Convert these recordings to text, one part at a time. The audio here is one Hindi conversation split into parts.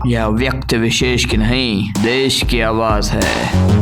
यह व्यक्ति विशेष की नहीं, देश की आवाज है।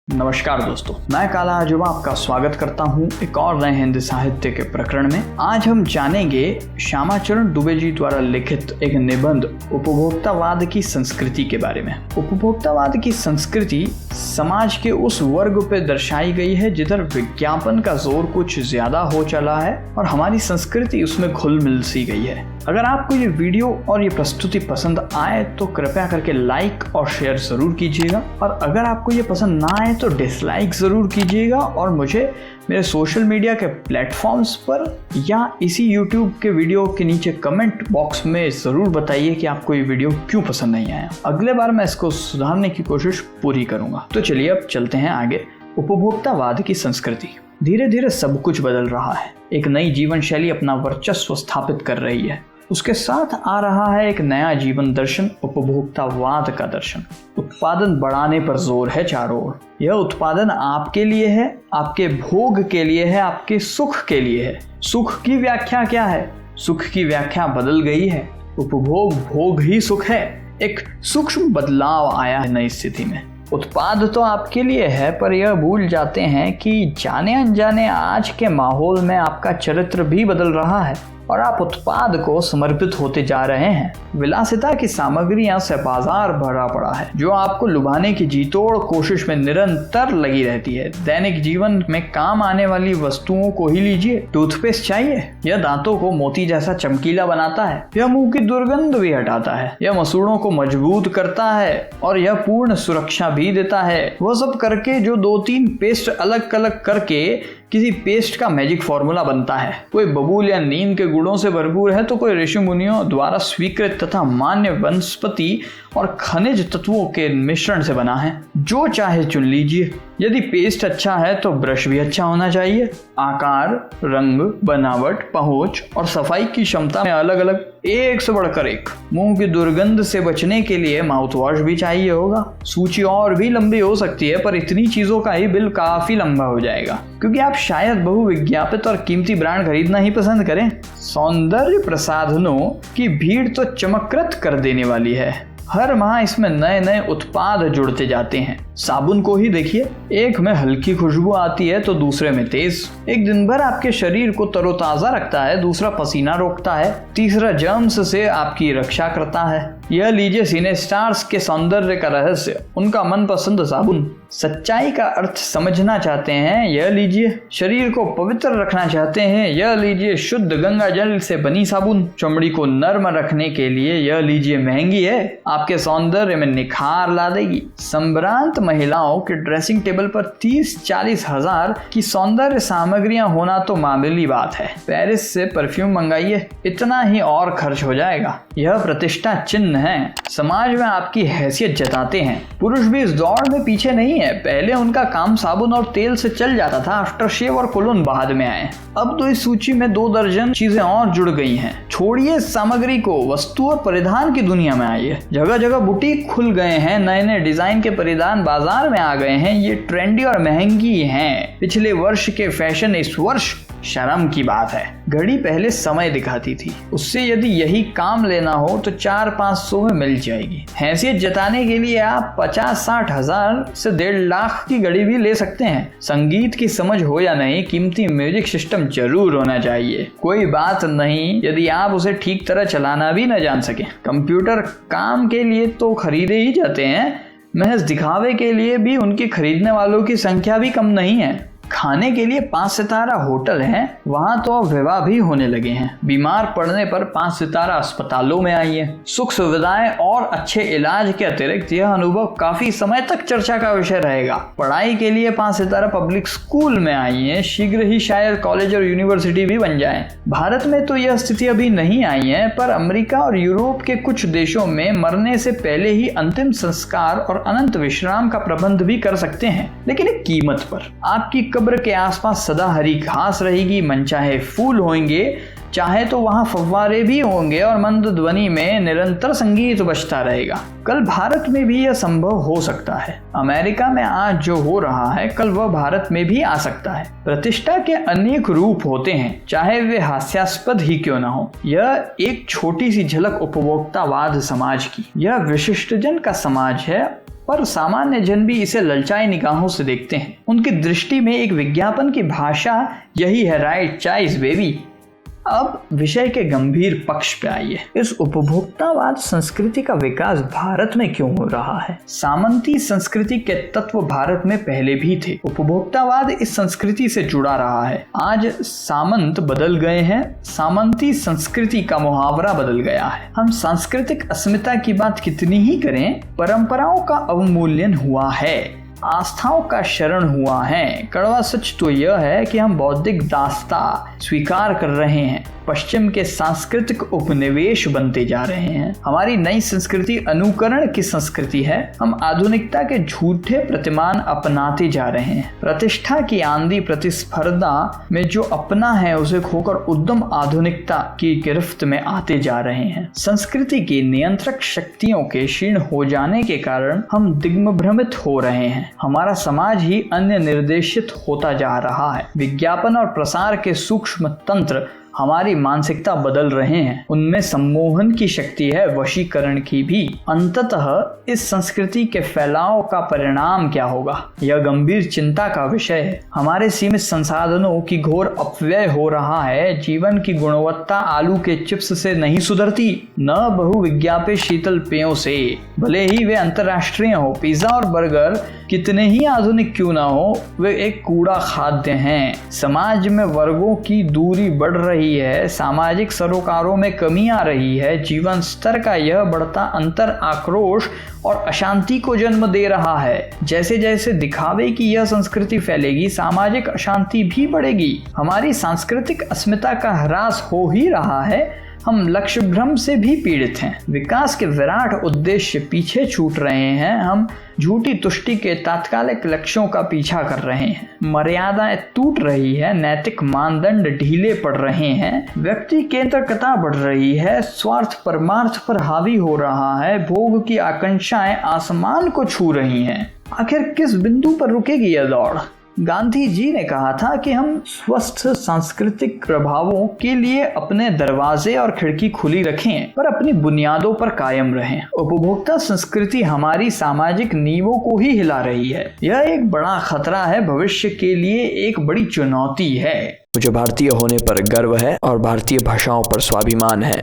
नमस्कार दोस्तों, मैं काला आजुबा आपका स्वागत करता हूं एक और नए हिंदी साहित्य के प्रकरण में। आज हम जानेंगे श्यामाचरण दुबे जी द्वारा लिखित एक निबंध उपभोक्तावाद की संस्कृति के बारे में। उपभोक्तावाद की संस्कृति समाज के उस वर्ग पे दर्शाई गई है जिधर विज्ञापन का जोर कुछ ज्यादा हो चला है और हमारी संस्कृति उसमें घुल मिल सी गई है। अगर आपको ये वीडियो और ये प्रस्तुति पसंद आए तो कृपया करके लाइक और शेयर जरूर कीजिएगा, और अगर आपको ये पसंद ना आए तो डिसलाइक जरूर कीजिएगा और मुझे मेरे सोशल मीडिया के प्लेटफॉर्म्स पर या इसी यूट्यूब के वीडियो के नीचे कमेंट बॉक्स में ज़रूर बताइए कि आपको ये वीडियो क्यों पसंद नहीं आया। अगले बार मैं इसको सुधारने की कोशिश पूरी करूँगा। तो चलिए अब चलते हैं आगे। उपभोक्तावाद की संस्कृति। धीरे धीरे सब कुछ बदल रहा है। एक नई जीवन शैली अपना वर्चस्व स्थापित कर रही है। उसके साथ आ रहा है एक नया जीवन दर्शन, उपभोक्तावाद का दर्शन। उत्पादन बढ़ाने पर जोर है चारों ओर। यह उत्पादन आपके लिए है, आपके भोग के लिए है, आपके सुख के लिए है। सुख की व्याख्या क्या है? सुख की व्याख्या बदल गई है। उपभोग भोग ही सुख है। एक सूक्ष्म बदलाव आया है नई स्थिति में। उत्पाद तो आपके लिए है, पर यह भूल जाते हैं कि जाने अनजाने आज के माहौल में आपका चरित्र भी बदल रहा है और आप उत्पाद को समर्पित होते जा रहे हैं। विलासिता की सामग्रियों से बाजार भरा पड़ा है जो आपको लुभाने की जीतोड़ कोशिश में निरंतर लगी रहती है। दैनिक जीवन में काम आने वाली वस्तुओं को ही लीजिए। टूथपेस्ट चाहिए, यह दांतों को मोती जैसा चमकीला बनाता है, यह मुंह की दुर्गंध भी हटाता है, यह मसूड़ों को मजबूत करता है और यह पूर्ण सुरक्षा भी देता है। वह सब करके जो 2-3 पेस्ट अलग अलग करके किसी पेस्ट का मैजिक फॉर्मूला बनता है। कोई बबूल या नीम के गुणों से भरपूर है तो कोई ऋषि मुनियों द्वारा स्वीकृत तथा मान्य वनस्पति और खनिज तत्वों के मिश्रण से बना है। जो चाहे चुन लीजिए। यदि पेस्ट अच्छा है तो ब्रश भी अच्छा होना चाहिए। आकार, रंग, बनावट, पहुंच और सफाई की क्षमता में अलग अलग एक से बढ़कर एक। मुंह की दुर्गंध से बचने के लिए माउथ वॉश भी चाहिए होगा। सूची और भी लंबी हो सकती है, पर इतनी चीजों का ही बिल काफी लंबा हो जाएगा, क्योंकि आप शायद बहुविज्ञापित और कीमती ब्रांड खरीदना ही पसंद करें। सौंदर्य प्रसाधनों की भीड़ तो चमककृत कर देने वाली है। हर माह इसमें नए नए उत्पाद जुड़ते जाते हैं। साबुन को ही देखिए, एक में हल्की खुशबू आती है तो दूसरे में तेज। एक दिन भर आपके शरीर को तरोताजा रखता है, दूसरा पसीना रोकता है, तीसरा जर्म्स से आपकी रक्षा करता है। यह लीजिए सिने स्टार्स के सौंदर्य का रहस्य, उनका मनपसंद साबुन। सच्चाई का अर्थ समझना चाहते हैं, यह लीजिए। शरीर को पवित्र रखना चाहते हैं, यह लीजिए शुद्ध गंगा जल से बनी साबुन। चमड़ी को नर्म रखने के लिए यह लीजिए। महंगी है, आपके सौंदर्य में निखार ला देगी। संभ्रांत महिलाओं के ड्रेसिंग टेबल पर 30-40 हजार की सौंदर्य सामग्रियां होना तो मामूली बात है। पेरिस से परफ्यूम मंगाइए, इतना ही और खर्च हो जाएगा। यह प्रतिष्ठा चिन्ह है, समाज में आपकी हैसियत जताते हैं। पुरुष भी इस दौड़ में पीछे नहीं है। पहले उनका काम साबुन और तेल से चल जाता था, आफ्टर शेव और कोलोन बाद में आए। अब तो इस सूची में 2 दर्जन चीजें और जुड़ गई हैं। छोड़िए सामग्री को, वस्तु और परिधान की दुनिया में आइए। जगह जगह बुटीक खुल गए हैं, नए नए डिजाइन के परिधान बाजार में आ गए हैं। ये ट्रेंडी और महंगी हैं। पिछले वर्ष के फैशन इस वर्ष शर्म की बात है। घड़ी पहले समय दिखाती थी, उससे यदि यही काम लेना हो तो 400-500 में मिल जाएगी। हैसियत जताने के लिए आप 50-60 हजार से 1.5 लाख की घड़ी भी ले सकते हैं। संगीत की समझ हो या नहीं, कीमती म्यूजिक सिस्टम जरूर होना चाहिए। कोई बात नहीं यदि आप उसे ठीक तरह चलाना भी न जान सके। कंप्यूटर काम के लिए तो खरीदे ही जाते हैं, महज दिखावे के लिए भी उनके खरीदने वालों की संख्या भी कम नहीं है। खाने के लिए 5 सितारा होटल हैं, वहां तो विवाह भी होने लगे हैं। बीमार पड़ने पर 5 सितारा अस्पतालों में आइए। सुख सुविधाएं और अच्छे इलाज के अतिरिक्त यह अनुभव काफी समय तक चर्चा का विषय रहेगा। पढ़ाई के लिए 5 सितारा पब्लिक स्कूल में आइए। शीघ्र ही शायद कॉलेज और यूनिवर्सिटी भी बन जाए। भारत में तो यह स्थिति अभी नहीं आई है, पर अमेरिका और यूरोप के कुछ देशों में मरने से पहले ही अंतिम संस्कार और अनंत विश्राम का प्रबंध भी कर सकते हैं, लेकिन एक कीमत पर। आपकी कब्र के आसपास सदा हरी घास रहेगी, मनचाहे फूल होंगे, चाहे तो वहाँ फव्वारे भी होंगे और मंद ध्वनि में निरंतर संगीत बजता रहेगा। कल भारत में भी यह संभव हो सकता है। अमेरिका में आज जो हो रहा है कल वह भारत में भी आ सकता है। प्रतिष्ठा के अनेक रूप होते हैं, चाहे वे हास्यास्पद ही क्यों न हो। यह एक छोटी सी झलक उपभोक्तावाद समाज की। यह विशिष्टजन का समाज है, पर सामान्य जन भी इसे ललचाई निगाहों से देखते हैं। उनकी दृष्टि में एक विज्ञापन की भाषा यही है, राइट चॉइस बेबी। अब विषय के गंभीर पक्ष पे आइए। इस उपभोक्तावाद संस्कृति का विकास भारत में क्यों हो रहा है? सामंती संस्कृति के तत्व भारत में पहले भी थे। उपभोक्तावाद इस संस्कृति से जुड़ा रहा है। आज सामंत बदल गए हैं, सामंती संस्कृति का मुहावरा बदल गया है। हम सांस्कृतिक अस्मिता की बात कितनी ही करें, परंपराओं का अवमूल्यन हुआ है, आस्थाओं का शरण हुआ है। कड़वा सच तो यह है कि हम बौद्धिक दास्ता स्वीकार कर रहे हैं, पश्चिम के सांस्कृतिक उपनिवेश बनते जा रहे हैं। हमारी नई संस्कृति अनुकरण की संस्कृति है। हम आधुनिकता के झूठे प्रतिमान अपनाते जा रहे हैं। प्रतिष्ठा की आंधी प्रतिस्पर्धा में जो अपना है उसे खोकर उद्यम आधुनिकता की गिरफ्त में आते जा रहे हैं। संस्कृति की नियंत्रक शक्तियों के क्षीण हो जाने के कारण हम दिग्भ्रमित हो रहे हैं। हमारा समाज ही अन्य निर्देशित होता जा रहा है। विज्ञापन और प्रसार के सूक्ष्म तंत्र हमारी मानसिकता बदल रहे हैं। उनमें सम्मोहन की शक्ति है, वशीकरण की भी। अंततः इस संस्कृति के फैलाव का परिणाम क्या होगा, यह गंभीर चिंता का विषय है। हमारे सीमित संसाधनों की घोर अपव्यय हो रहा है। जीवन की गुणवत्ता आलू के चिप्स से नहीं सुधरती, न बहुविज्ञापित शीतल पेयों से, भले ही वे अंतर्राष्ट्रीय हो। पिज्जा और बर्गर कितने ही आधुनिक क्यों ना हो, वे एक कूड़ा खाद्य हैं। समाज में वर्गों की दूरी बढ़ रही है, सामाजिक सरोकारों में कमी आ रही है। जीवन स्तर का यह बढ़ता अंतर आक्रोश और अशांति को जन्म दे रहा है। जैसे जैसे दिखावे की यह संस्कृति फैलेगी, सामाजिक अशांति भी बढ़ेगी। हमारी सांस्कृतिक अस्मिता का ह्रास हो ही रहा है। हम लक्ष्य भ्रम से भी पीड़ित हैं। विकास के विराट उद्देश्य पीछे छूट रहे हैं। हम झूठी तुष्टि के तात्कालिक लक्ष्यों का पीछा कर रहे हैं। मर्यादाएं टूट रही है, नैतिक मानदंड ढीले पड़ रहे हैं, व्यक्ति केंद्रितता बढ़ रही है, स्वार्थ परमार्थ पर हावी हो रहा है, भोग की आकांक्षाएं आसमान को छू रही हैं। आखिर किस बिंदु पर रुकेगी यह दौड़? गांधी जी ने कहा था कि हम स्वस्थ सांस्कृतिक प्रभावों के लिए अपने दरवाजे और खिड़की खुली रखें, पर अपनी बुनियादों पर कायम रहें। उपभोक्ता संस्कृति हमारी सामाजिक नींवों को ही हिला रही है। यह एक बड़ा खतरा है, भविष्य के लिए एक बड़ी चुनौती है। मुझे भारतीय होने पर गर्व है और भारतीय भाषाओं पर स्वाभिमान है।